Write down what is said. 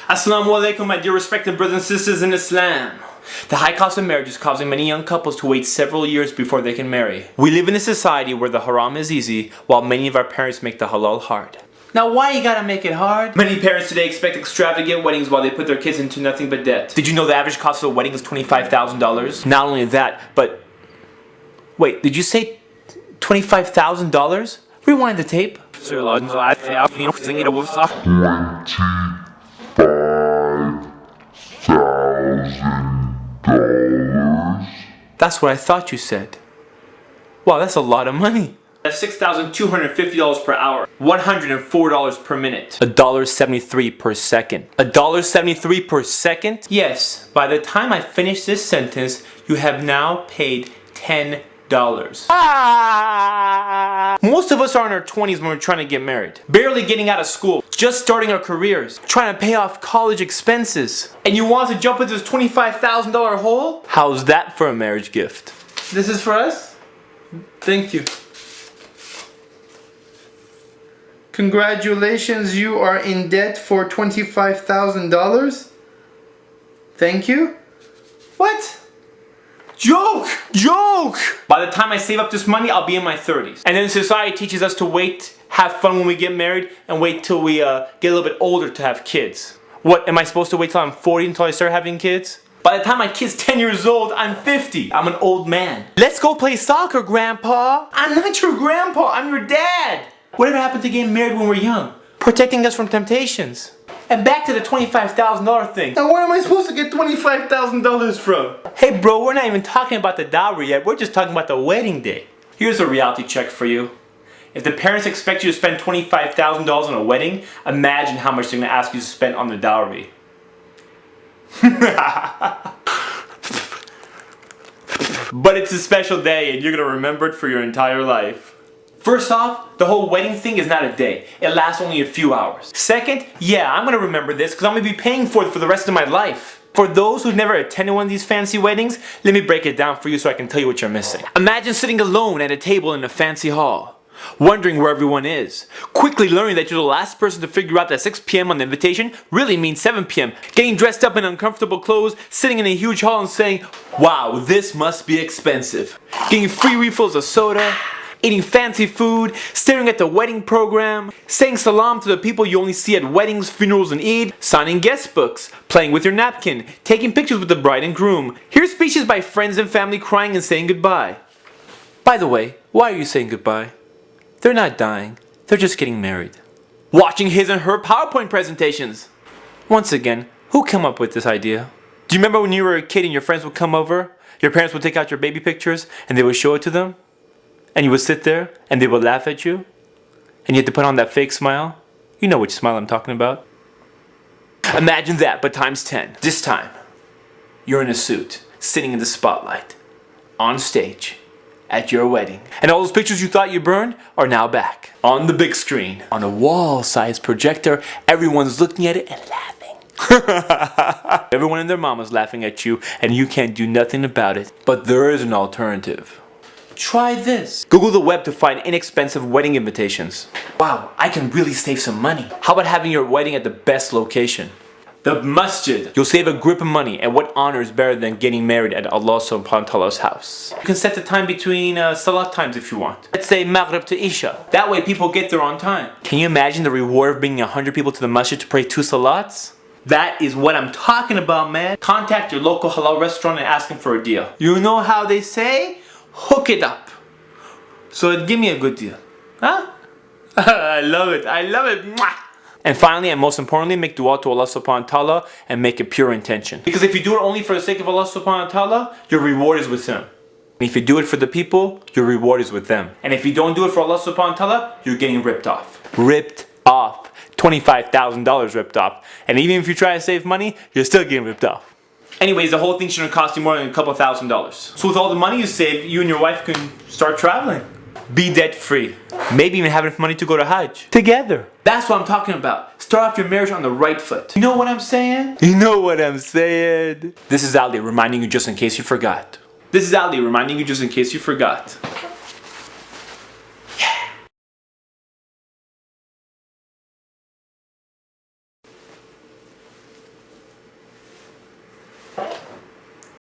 Assalamu alaikum, my dear respected brothers and sisters in Islam. The high cost of marriage is causing many young couples to wait several years before they can marry. We live in a society where the haram is easy, while many of our parents make the halal hard. Now why you gotta make it hard? Many parents today expect extravagant weddings while they put their kids into nothing but debt. Did you know the average cost of a wedding is $25,000? Not only that, but... Wait, did you say $25,000? Rewind the tape. That's what I thought you said. Wow, that's a lot of money. That's $6,250 per hour. $104 per minute. $1.73 per second. $1.73 per second? Yes, by the time I finish this sentence, you have now paid $10. Most of us are in our 20s when we're trying to get married. Barely getting out of school. Just starting our careers. Trying to pay off college expenses. And you want to jump into this $25,000 hole? How's that for a marriage gift? This is for us? Thank you. Congratulations, you are in debt for $25,000? Thank you? What? Joke! Joke! By the time I save up this money, I'll be in my 30s. And then society teaches us to wait, have fun when we get married, and wait till we get a little bit older to have kids. What, am I supposed to wait till I'm 40 until I start having kids? By the time my kid's 10 years old, I'm 50. I'm an old man. Let's go play soccer, Grandpa. I'm not your grandpa, I'm your dad. Whatever happened to getting married when we're young? Protecting us from temptations. And back to the $25,000 thing. Now where am I supposed to get $25,000 from? Hey bro, we're not even talking about the dowry yet. We're just talking about the wedding day. Here's a reality check for you. If the parents expect you to spend $25,000 on a wedding, imagine how much they're going to ask you to spend on the dowry. But it's a special day and you're going to remember it for your entire life. First off, the whole wedding thing is not a day. It lasts only a few hours. Second, yeah, I'm gonna remember this because I'm gonna be paying for it for the rest of my life. For those who've never attended one of these fancy weddings, let me break it down for you so I can tell you what you're missing. Imagine sitting alone at a table in a fancy hall, wondering where everyone is, quickly learning that you're the last person to figure out that 6 p.m. on the invitation really means 7 p.m., getting dressed up in uncomfortable clothes, sitting in a huge hall and saying, wow, this must be expensive. Getting free refills of soda, eating fancy food, staring at the wedding program, saying salam to the people you only see at weddings, funerals, and Eid, signing guest books, playing with your napkin, taking pictures with the bride and groom, hear speeches by friends and family crying and saying goodbye. By the way, why are you saying goodbye? They're not dying, they're just getting married. Watching his and her PowerPoint presentations. Once again, who came up with this idea? Do you remember when you were a kid and your friends would come over? Your parents would take out your baby pictures and they would show it to them? And you would sit there, and they would laugh at you, and you had to put on that fake smile. You know which smile I'm talking about. Imagine that, but times 10. This time, you're in a suit, sitting in the spotlight, on stage, at your wedding. And all those pictures you thought you burned are now back, on the big screen, on a wall-sized projector. Everyone's looking at it and laughing. Everyone and their mama's laughing at you, and you can't do nothing about it. But there is an alternative. Try this. Google the web to find inexpensive wedding invitations. Wow, I can really save some money. How about having your wedding at the best location? The masjid. You'll save a grip of money, and what honor is better than getting married at Allah subhanahu wa ta'ala's house? You can set the time between salat times if you want. Let's say Maghrib to Isha. That way people get there on time. Can you imagine the reward of bringing 100 people to the masjid to pray 2 salats? That is what I'm talking about, man. Contact your local halal restaurant and ask them for a deal. You know how they say? Hook it up. So give me a good deal. Huh? I love it. I love it. Mwah! And finally, and most importantly, make dua to Allah subhanahu wa ta'ala and make a pure intention. Because if you do it only for the sake of Allah subhanahu wa ta'ala, your reward is with Him. And if you do it for the people, your reward is with them. And if you don't do it for Allah subhanahu wa ta'ala, you're getting ripped off. Ripped off. $25,000 ripped off. And even if you try to save money, you're still getting ripped off. Anyways, the whole thing shouldn't cost you more than a couple $1,000s. So with all the money you save, you and your wife can start traveling. Be debt free. Maybe even have enough money to go to Hajj. Together. That's what I'm talking about. Start off your marriage on the right foot. You know what I'm saying? You know what I'm saying? This is Ali reminding you just in case you forgot.